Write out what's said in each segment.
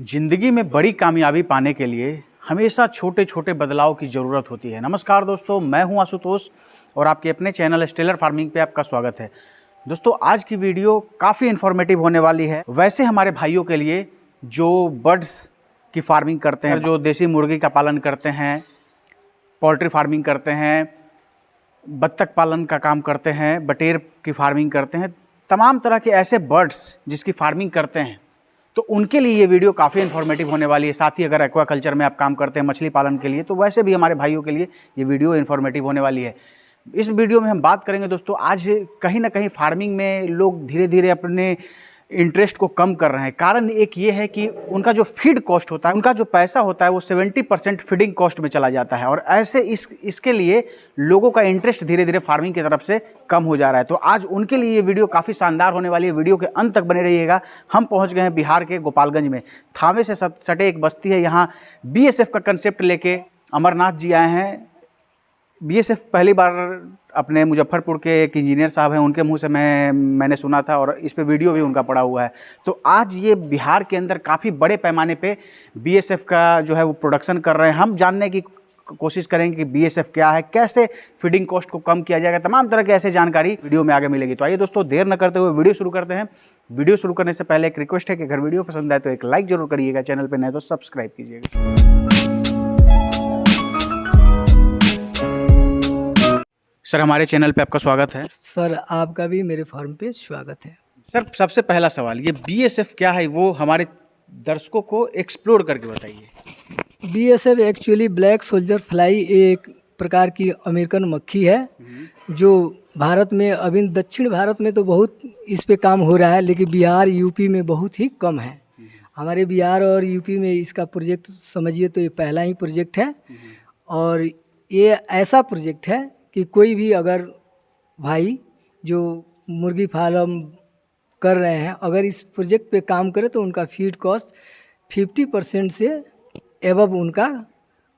जिंदगी में बड़ी कामयाबी पाने के लिए हमेशा छोटे छोटे बदलाव की ज़रूरत होती है। नमस्कार दोस्तों, मैं हूं आशुतोष और आपके अपने चैनल स्टेलर फार्मिंग पे आपका स्वागत है। दोस्तों, आज की वीडियो काफ़ी इन्फॉर्मेटिव होने वाली है। वैसे हमारे भाइयों के लिए जो बर्ड्स की फार्मिंग करते हैं, जो देसी मुर्गी का पालन करते हैं, पोल्ट्री फार्मिंग करते हैं, बत्तख पालन का काम करते हैं, बटेर की फार्मिंग करते हैं, तमाम तरह के ऐसे बर्ड्स जिसकी फार्मिंग करते हैं, तो उनके लिए ये वीडियो काफ़ी इन्फॉर्मेटिव होने वाली है। साथ ही अगर एक्वाकल्चर में आप काम करते हैं मछली पालन के लिए, तो वैसे भी हमारे भाइयों के लिए ये वीडियो इन्फॉर्मेटिव होने वाली है। इस वीडियो में हम बात करेंगे दोस्तों, आज कहीं ना कहीं फार्मिंग में लोग धीरे धीरे अपने इंटरेस्ट को कम कर रहे हैं। कारण एक ये है कि उनका जो फीड कॉस्ट होता है, उनका जो पैसा होता है, वो 70% फीडिंग कॉस्ट में चला जाता है और ऐसे इसके लिए लोगों का इंटरेस्ट धीरे धीरे फार्मिंग की तरफ से कम हो जा रहा है। तो आज उनके लिए ये वीडियो काफ़ी शानदार होने वाली है। वीडियो के अंत तक बने रहिएगा। हम पहुँच गए हैं बिहार के गोपालगंज में। थावे से सटे एक बस्ती है, यहाँ BSF का कंसेप्ट लेके अमरनाथ जी आए हैं। BSF पहली बार अपने मुजफ्फरपुर के एक इंजीनियर साहब हैं, उनके मुंह से मैंने सुना था और इस पे वीडियो भी उनका पड़ा हुआ है। तो आज ये बिहार के अंदर काफ़ी बड़े पैमाने पे BSF का जो है वो प्रोडक्शन कर रहे हैं। हम जानने की कोशिश करेंगे कि BSF क्या है, कैसे फीडिंग कॉस्ट को कम किया जाएगा, तमाम तरह के ऐसे जानकारी वीडियो में आगे मिलेगी। तो आइए दोस्तों, देर न करते हुए वीडियो शुरू करते हैं। वीडियो शुरू करने से पहले एक रिक्वेस्ट है कि अगर वीडियो पसंद आए तो एक लाइक जरूर करिएगा, चैनल पर नए तो सब्सक्राइब कीजिएगा। सर, हमारे चैनल पे आपका स्वागत है। सर, आपका भी मेरे फार्म पे स्वागत है। सर, सबसे पहला सवाल, ये BSF क्या है वो हमारे दर्शकों को एक्सप्लोर करके बताइए। BSF actually black soldier fly एक प्रकार की अमेरिकन मक्खी है जो भारत में, अभी दक्षिण भारत में तो बहुत इस पे काम हो रहा है, लेकिन बिहार यूपी में बहुत ही कम है। हमारे बिहार और यूपी में इसका प्रोजेक्ट समझिए तो ये पहला ही प्रोजेक्ट है और ये ऐसा प्रोजेक्ट है कि कोई भी अगर भाई जो मुर्गी फार्म कर रहे हैं, अगर इस प्रोजेक्ट पे काम करे तो उनका फीड कॉस्ट 50% से एबव उनका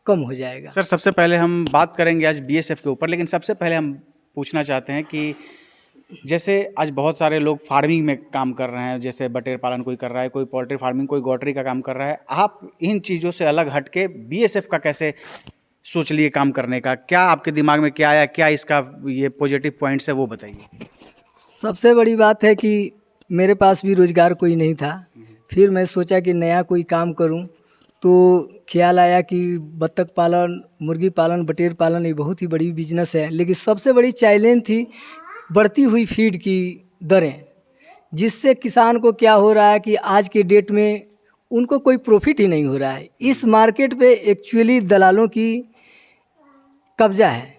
कम हो जाएगा। सर, सबसे पहले हम बात करेंगे आज BSF के ऊपर, लेकिन सबसे पहले हम पूछना चाहते हैं कि जैसे आज बहुत सारे लोग फार्मिंग में काम कर रहे हैं, जैसे बटेर पालन कोई कर रहा है, कोई पोल्ट्री फार्मिंग, कोई गौटरी का काम कर रहा है। आप इन चीज़ों से अलग हट के BSF का कैसे सोच लिए काम करने का? क्या आपके दिमाग में क्या आया, क्या इसका ये पॉजिटिव पॉइंट्स है वो बताइए। सबसे बड़ी बात है कि मेरे पास भी रोज़गार कोई नहीं था, फिर मैं सोचा कि नया कोई काम करूं, तो ख्याल आया कि बत्तख पालन, मुर्गी पालन, बटेर पालन ये बहुत ही बड़ी बिजनेस है। लेकिन सबसे बड़ी चैलेंज थी बढ़ती हुई फीड की दरें, जिससे किसान को क्या हो रहा है कि आज के डेट में उनको कोई प्रॉफिट ही नहीं हो रहा है। इस मार्केट पे एक्चुअली दलालों की कब्जा है।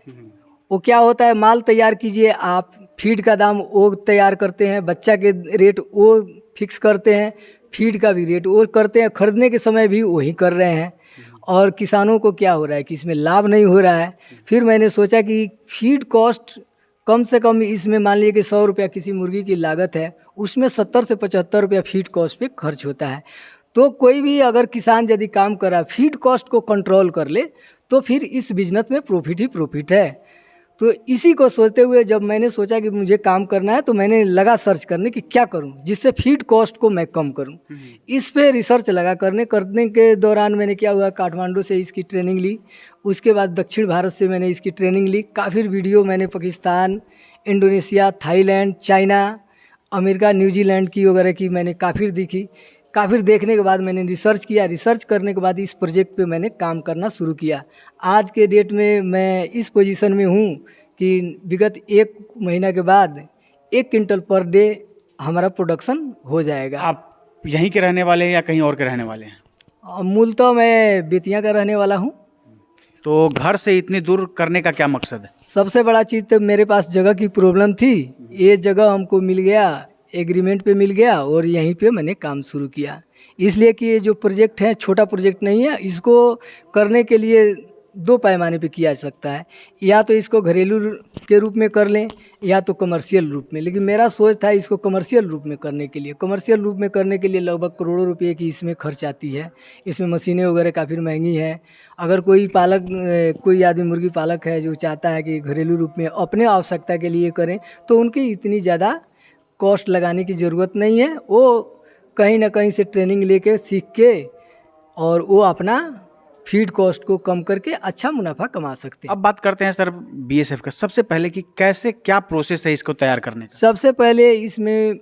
वो क्या होता है, माल तैयार कीजिए आप, फीड का दाम वो तैयार करते हैं, बच्चा के रेट वो फिक्स करते हैं, फीड का भी रेट वो करते हैं, खरीदने के समय भी वही कर रहे हैं और किसानों को क्या हो रहा है कि इसमें लाभ नहीं हो रहा है। फिर मैंने सोचा कि फीड कॉस्ट कम से कम इसमें मान लीजिए कि 100 रुपया किसी मुर्गी की लागत है, उसमें 70 से 75 रुपया फीड कॉस्ट पे खर्च होता है। तो कोई भी अगर किसान यदि काम कर रहा है, फीड कॉस्ट को कंट्रोल कर ले, तो फिर इस बिजनेस में प्रॉफिट ही प्रॉफिट है। तो इसी को सोचते हुए जब मैंने सोचा कि मुझे काम करना है, तो मैंने लगा सर्च करने कि क्या करूं जिससे फीड कॉस्ट को मैं कम करूं। इस पे रिसर्च लगा करने के दौरान मैंने क्या हुआ, काठमांडू से इसकी ट्रेनिंग ली, उसके बाद दक्षिण भारत से मैंने इसकी ट्रेनिंग ली। काफ़ी वीडियो मैंने Pakistan, Indonesia, Thailand, China, America, New Zealand की वगैरह की मैंने काफ़ी देखी। काफ़ी देखने के बाद मैंने रिसर्च किया। रिसर्च करने के बाद इस प्रोजेक्ट पे मैंने काम करना शुरू किया। आज के डेट में मैं इस पोजीशन में हूँ कि विगत 1 महीना के बाद 1 क्विंटल पर डे हमारा प्रोडक्शन हो जाएगा। आप यहीं के रहने वाले हैं या कहीं और के रहने वाले हैं? मूलतः मैं बेतिया का रहने वाला हूँ। तो घर से इतनी दूर करने का क्या मकसद है? सबसे बड़ा चीज़ तो मेरे पास जगह की प्रॉब्लम थी। ये जगह हमको मिल गया, एग्रीमेंट पे मिल गया और यहीं पे मैंने काम शुरू किया। इसलिए कि ये जो प्रोजेक्ट है छोटा प्रोजेक्ट नहीं है, इसको करने के लिए 2 पैमाने पे किया जा सकता है। या तो इसको घरेलू के रूप में कर लें या तो कमर्शियल रूप में। लेकिन मेरा सोच था इसको कमर्शियल रूप में करने के लिए। कमर्शियल रूप में करने के लिए लगभग करोड़ों रुपये की इसमें खर्च आती है। इसमें मशीनें वगैरह काफ़ी महंगी हैं। अगर कोई आदमी मुर्गी पालक है जो चाहता है कि घरेलू रूप में अपने आवश्यकता के लिए करें, तो उनकी इतनी ज़्यादा कॉस्ट लगाने की ज़रूरत नहीं है। वो कहीं ना कहीं से ट्रेनिंग लेके सीख के और वो अपना फीड कॉस्ट को कम करके अच्छा मुनाफा कमा सकते हैं। अब बात करते हैं सर बीएसएफ का। सबसे पहले कि कैसे क्या प्रोसेस है इसको तैयार करने का? सबसे पहले इसमें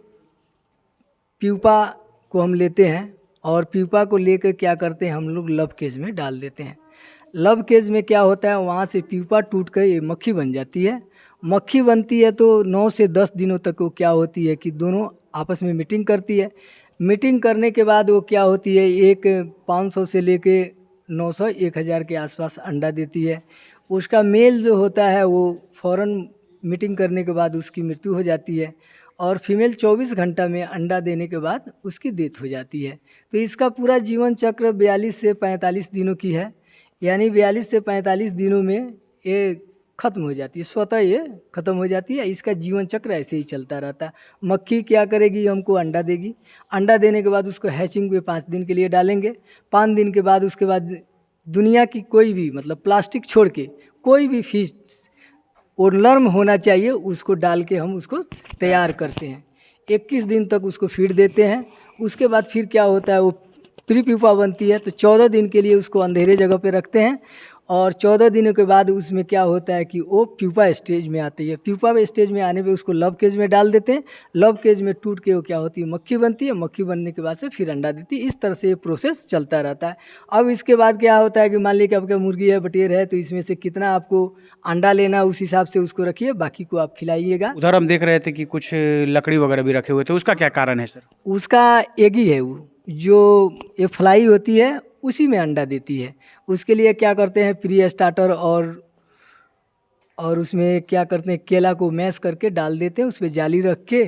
प्यूपा को हम लेते हैं और प्यूपा को लेकर क्या करते हैं हम लोग लव केज में डाल देते हैं। लव केज में क्या होता है, वहाँ से प्यूपा टूट कर ये मक्खी बन जाती है। मक्खी बनती है तो 9 से 10 दिनों तक वो क्या होती है कि दोनों आपस में मीटिंग करती है। मीटिंग करने के बाद वो क्या होती है, एक 500 से लेके 900 1000 के आसपास अंडा देती है। उसका मेल जो होता है वो फ़ौरन मीटिंग करने के बाद उसकी मृत्यु हो जाती है और फीमेल 24 घंटा में अंडा देने के बाद उसकी डेथ हो जाती है। तो इसका पूरा जीवन चक्र 42 से 45 दिनों की है, यानी 42 से 45 दिनों में ये ख़त्म हो जाती है, स्वतः ये ख़त्म हो जाती है। इसका जीवन चक्र ऐसे ही चलता रहता है। मक्खी क्या करेगी, हमको अंडा देगी। अंडा देने के बाद उसको हैचिंग पे 5 दिन के लिए डालेंगे। 5 दिन के बाद उसके बाद दुनिया की कोई भी मतलब प्लास्टिक छोड़ के कोई भी फिश और नर्म होना चाहिए उसको डाल के हम उसको तैयार करते हैं। 21 दिन तक उसको फीड देते हैं। उसके बाद फिर क्या होता है, वो प्री प्यूपा बनती है तो 14 दिन के लिए उसको अंधेरे जगह पे रखते हैं और 14 दिनों के बाद उसमें क्या होता है कि वो प्यूपा स्टेज में आती है। प्यूपा स्टेज में आने पे उसको लव केज में डाल देते हैं। लव केज में टूट के वो क्या होती है, मक्खी बनती है। मक्खी बनने के बाद से फिर अंडा देती है। इस तरह से ये प्रोसेस चलता रहता है। अब इसके बाद क्या होता है कि मान लीजिए कि आपका मुर्गी है, बटेर है, तो इसमें से कितना आपको अंडा लेना उस हिसाब से उसको रखिए, बाकी को आप खिलाइएगा। उधर हम देख रहे थे कि कुछ लकड़ी वगैरह भी रखे हुए थे, उसका क्या कारण है सर? उसका एग ही है, वो जो ये फ्लाई होती है उसी में अंडा देती है। उसके लिए क्या करते हैं, प्री स्टार्टर और उसमें क्या करते हैं, केला को मैश करके डाल देते हैं, उस पर जाली रख के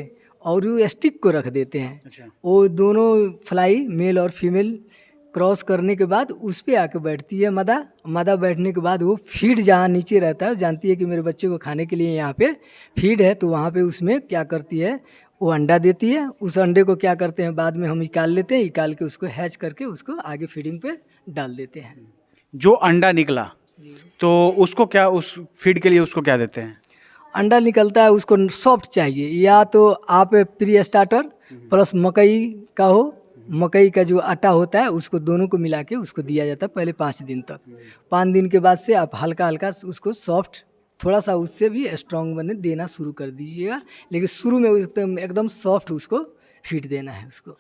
और वो स्टिक को रख देते हैं। अच्छा। वो दोनों फ्लाई मेल और फीमेल क्रॉस करने के बाद उस पर आके बैठती है मादा बैठने के बाद वो फीड जहाँ नीचे रहता है, जानती है कि मेरे बच्चे को खाने के लिए यहाँ पे फीड है, तो वहाँ पे उसमें क्या करती है, वो अंडा देती है। उस अंडे को क्या करते हैं, बाद में हम निकाल लेते हैं, निकाल के उसको हैच करके उसको आगे फीडिंग पे डाल देते हैं। जो अंडा निकला तो उसको क्या, उस फीड के लिए उसको क्या देते हैं? अंडा निकलता है उसको सॉफ्ट चाहिए, या तो आप प्री स्टार्टर प्लस मकई का हो, मकई का जो आटा होता है उसको दोनों को मिला के उसको दिया जाता है पहले 5 दिन तक। 5 दिन के बाद से आप हल्का हल्का उसको सॉफ्ट, थोड़ा सा उससे भी स्ट्रॉन्ग बने देना शुरू कर दीजिएगा, लेकिन शुरू में एकदम सॉफ्ट उसको फीड देना है उसको।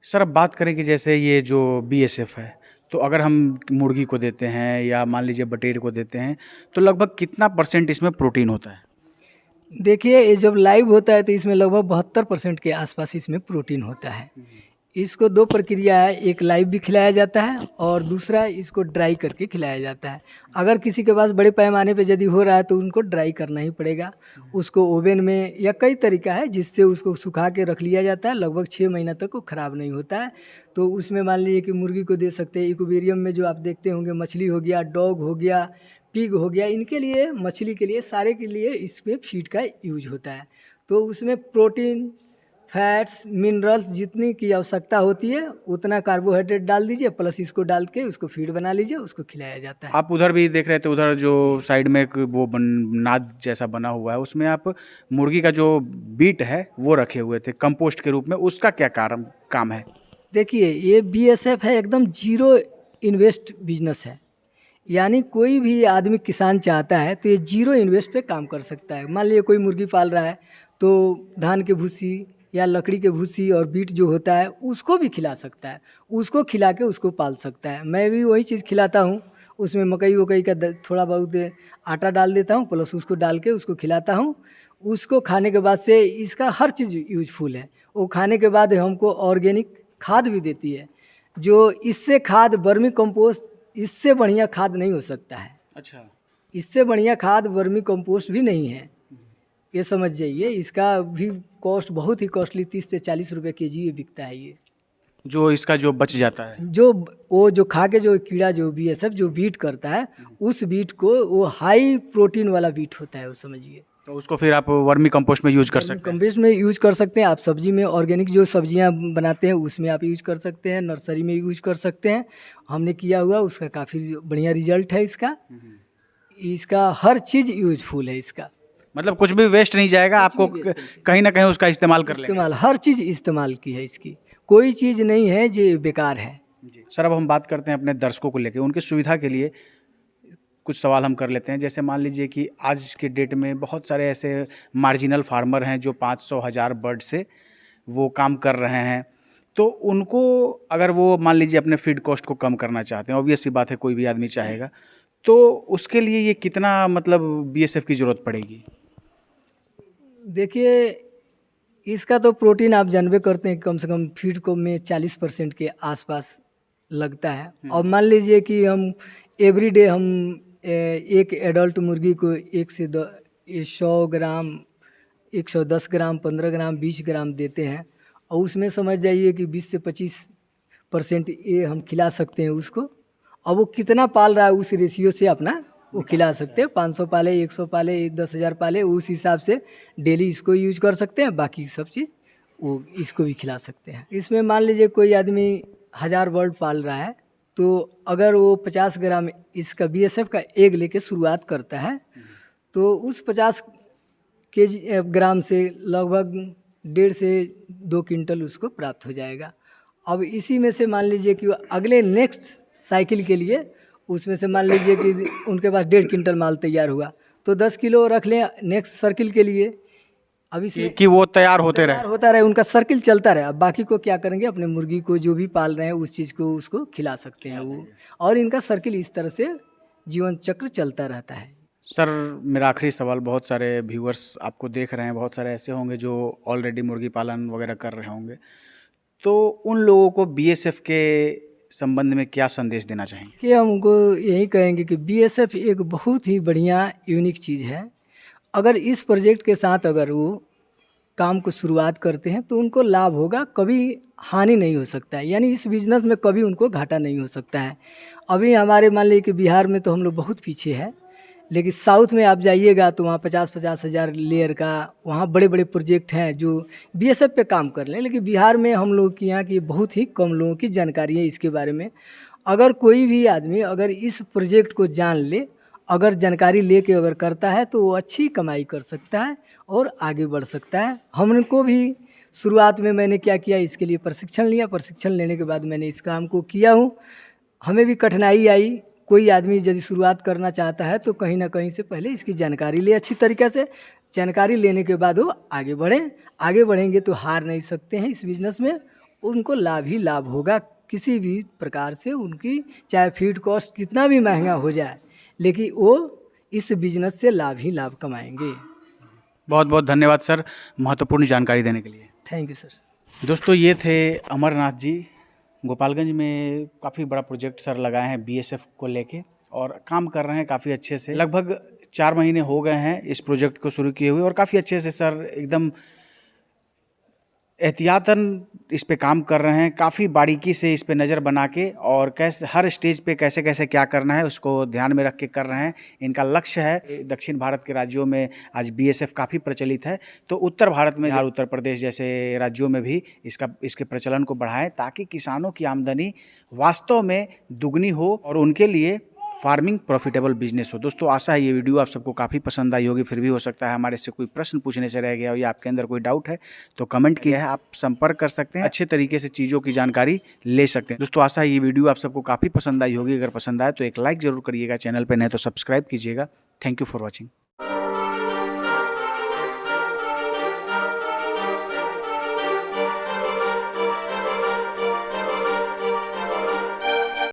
सर अब बात करें कि जैसे ये जो बीएसएफ है, तो अगर हम मुर्गी को देते हैं या मान लीजिए बटेर को देते हैं तो लगभग कितना % इसमें प्रोटीन होता है? देखिए, ये जब लाइव होता है तो इसमें लगभग 72% के आसपास इसमें प्रोटीन होता है। इसको 2 प्रक्रिया है, एक लाइव भी खिलाया जाता है और दूसरा इसको ड्राई करके खिलाया जाता है। अगर किसी के पास बड़े पैमाने पे यदि हो रहा है तो उनको ड्राई करना ही पड़ेगा। उसको ओवन में, या कई तरीका है जिससे उसको सुखा के रख लिया जाता है, लगभग 6 महीना तक वो ख़राब नहीं होता है। तो उसमें मान लीजिए कि मुर्गी को दे सकते हैं। एक्वेरियम में जो आप देखते होंगे, मछली हो गया, डॉग हो गया, पिग हो गया, इनके लिए, मछली के लिए, सारे के लिए इसमें फीड का यूज होता है। तो उसमें प्रोटीन, फैट्स, मिनरल्स जितनी की आवश्यकता होती है उतना कार्बोहाइड्रेट डाल दीजिए, प्लस इसको डाल के उसको फीड बना लीजिए, उसको खिलाया जाता है। आप उधर भी देख रहे थे, उधर जो साइड में एक वो नाद जैसा बना हुआ है, उसमें आप मुर्गी का जो बीट है वो रखे हुए थे कंपोस्ट के रूप में, उसका क्या काम है? देखिए, ये बीएसएफ है, एकदम जीरो इन्वेस्ट बिजनेस है। यानी कोई भी आदमी किसान चाहता है तो ये जीरो इन्वेस्ट पे काम कर सकता है। मान लीजिए कोई मुर्गी पाल रहा है तो धान के भूसी या लकड़ी के भूसी और बीट जो होता है उसको भी खिला सकता है, उसको खिला के उसको पाल सकता है। मैं भी वही चीज़ खिलाता हूँ, उसमें मकई वकई का थोड़ा बहुत आटा डाल देता हूँ, प्लस उसको डाल के उसको खिलाता हूँ। उसको खाने के बाद से इसका हर चीज़ यूजफुल है। वो खाने के बाद हमको ऑर्गेनिक खाद भी देती है, जो इससे खाद वर्मी कंपोस्ट, इससे बढ़िया खाद नहीं हो सकता है। अच्छा। इससे बढ़िया खाद वर्मी कंपोस्ट भी नहीं है, ये समझ जाइए। इसका भी कॉस्ट बहुत ही कॉस्टली, 30 से 40 रुपये केजी ये बिकता है। ये जो इसका जो बच जाता है, जो खा के जो कीड़ा जो बीएसएफ जो बीट करता है, उस बीट को, वो हाई प्रोटीन वाला बीट होता है, वो समझिए। तो उसको फिर आप वर्मी कंपोस्ट में यूज कर सकते हैं। कंपोस्ट में यूज कर सकते हैं। आप सब्जी में, ऑर्गेनिक जो सब्जियां बनाते हैं उसमें आप यूज कर सकते हैं, नर्सरी में यूज कर सकते हैं। हमने किया हुआ, उसका काफ़ी बढ़िया रिजल्ट है। इसका हर चीज़ यूजफुल है। इसका मतलब कुछ भी वेस्ट नहीं जाएगा, आपको कहीं ना कहीं उसका इस्तेमाल कर लेंगे। हर चीज़ इस्तेमाल की है इसकी, कोई चीज़ नहीं है जो बेकार है। जी सर, अब हम बात करते हैं अपने दर्शकों को लेकर, उनकी सुविधा के लिए कुछ सवाल हम कर लेते हैं। जैसे मान लीजिए कि आज के डेट में बहुत सारे ऐसे मार्जिनल फार्मर हैं जो 500-1000 बर्ड से वो काम कर रहे हैं, तो उनको अगर वो मान लीजिए अपने फीड कॉस्ट को कम करना चाहते हैं, ऑब्वियस सी बात है कोई भी आदमी चाहेगा, तो उसके लिए ये कितना मतलब बीएसएफ की ज़रूरत पड़ेगी? देखिए, इसका तो प्रोटीन आप जानबे करते हैं, कम से कम फीड को में 40% के आसपास लगता है। और मान लीजिए कि हम एवरीडे हम एक एडल्ट मुर्गी को 100 ग्राम, 110 ग्राम, 15 ग्राम, 20 ग्राम देते हैं, और उसमें समझ जाइए कि 20 से 25% ये हम खिला सकते हैं उसको। अब वो कितना पाल रहा है उस रेशियो से अपना वो खिला सकते हैं। 500 पाले, 100 पाले, 10,000 पाले, उस हिसाब से डेली इसको यूज कर सकते हैं। बाकी सब चीज़ वो इसको भी खिला सकते हैं। इसमें मान लीजिए कोई आदमी 1000 बर्ड पाल रहा है, तो अगर वो 50 ग्राम इसका बीएसएफ का एग लेके शुरुआत करता है, तो उस 50 ग्राम से लगभग 1.5 से 2 क्विंटल उसको प्राप्त हो जाएगा। अब इसी में से मान लीजिए कि अगले नेक्स्ट साइकिल के लिए उसमें से मान लीजिए कि उनके पास 1.5 क्विंटल माल तैयार हुआ, तो 10 किलो रख लें नेक्स्ट सर्किल के लिए। अब इसमें कि वो तैयार होते रहे, होता रहे, उनका सर्किल चलता रहे। अब बाकी को क्या करेंगे, अपने मुर्गी को जो भी पाल रहे हैं उस चीज़ को उसको खिला सकते हैं वो, और इनका सर्किल इस तरह से जीवन चक्र चलता रहता है। सर मेरा आखिरी सवाल, बहुत सारे व्यूअर्स आपको देख रहे हैं, बहुत सारे ऐसे होंगे जो ऑलरेडी मुर्गी पालन वगैरह कर रहे होंगे, तो उन लोगों को बीएसएफ के संबंध में क्या संदेश देना चाहेंगे? कि हम उनको यही कहेंगे कि बीएसएफ एक बहुत ही बढ़िया यूनिक चीज़ है। अगर इस प्रोजेक्ट के साथ अगर वो काम को शुरुआत करते हैं तो उनको लाभ होगा, कभी हानि नहीं हो सकता है। यानी इस बिज़नेस में कभी उनको घाटा नहीं हो सकता है। अभी हमारे मान लीजिए कि बिहार में तो हम लोग बहुत पीछे है, लेकिन साउथ में आप जाइएगा तो वहाँ 50-50 हज़ार लेयर का वहाँ बड़े बड़े प्रोजेक्ट हैं जो बीएसएफ पे काम कर रहे हैं। लेकिन बिहार में हम लोग के यहाँ की बहुत ही कम लोगों की जानकारी है इसके बारे में। अगर कोई भी आदमी अगर इस प्रोजेक्ट को जान ले, अगर जानकारी लेके अगर करता है, तो वो अच्छी कमाई कर सकता है और आगे बढ़ सकता है। हमको भी शुरुआत में मैंने क्या किया, इसके लिए प्रशिक्षण लिया। प्रशिक्षण लेने के बाद मैंने इस काम को किया हूँ। हमें भी कठिनाई आई। कोई आदमी यदि शुरुआत करना चाहता है तो कहीं ना कहीं से पहले इसकी जानकारी ले, अच्छी तरीके से जानकारी लेने के बाद वो आगे बढ़ें। आगे बढ़ेंगे तो हार नहीं सकते हैं इस बिज़नेस में, उनको लाभ ही लाभ होगा किसी भी प्रकार से। उनकी चाहे फीड कॉस्ट कितना भी महंगा हो जाए, लेकिन वो इस बिज़नेस से लाभ ही लाभ कमाएंगे। बहुत बहुत धन्यवाद सर महत्वपूर्ण जानकारी देने के लिए। Thank you sir. दोस्तों ये थे अमरनाथ जी, गोपालगंज में काफ़ी बड़ा प्रोजेक्ट सर लगाए हैं बीएसएफ को लेके और काम कर रहे हैं काफ़ी अच्छे से। लगभग 4 महीने हो गए हैं इस प्रोजेक्ट को शुरू किए हुए और काफ़ी अच्छे से सर एकदम एहतियातन इस पे काम कर रहे हैं, काफ़ी बारीकी से इस पे नज़र बना के, और कैसे हर स्टेज पे कैसे कैसे क्या करना है उसको ध्यान में रख के कर रहे हैं। इनका लक्ष्य है दक्षिण भारत के राज्यों में आज बीएसएफ काफ़ी प्रचलित है, तो उत्तर भारत में, उत्तर प्रदेश जैसे राज्यों में भी इसके प्रचलन को बढ़ाएं ताकि किसानों की आमदनी वास्तव में दुगनी हो और उनके लिए फार्मिंग प्रॉफिटेबल बिजनेस हो। दोस्तों आशा है ये वीडियो आप सबको काफ़ी पसंद आई होगी। फिर भी हो सकता है हमारे से कोई प्रश्न पूछने से रह गया हो या आपके अंदर कोई डाउट है तो कमेंट किया है, आप संपर्क कर सकते हैं, अच्छे तरीके से चीज़ों की जानकारी ले सकते हैं। दोस्तों आशा है ये वीडियो आप सबको काफ़ी पसंद आई होगी। अगर पसंद आए तो एक लाइक ज़रूर करिएगा, चैनल पर नहीं तो सब्सक्राइब कीजिएगा। Thank you for watching.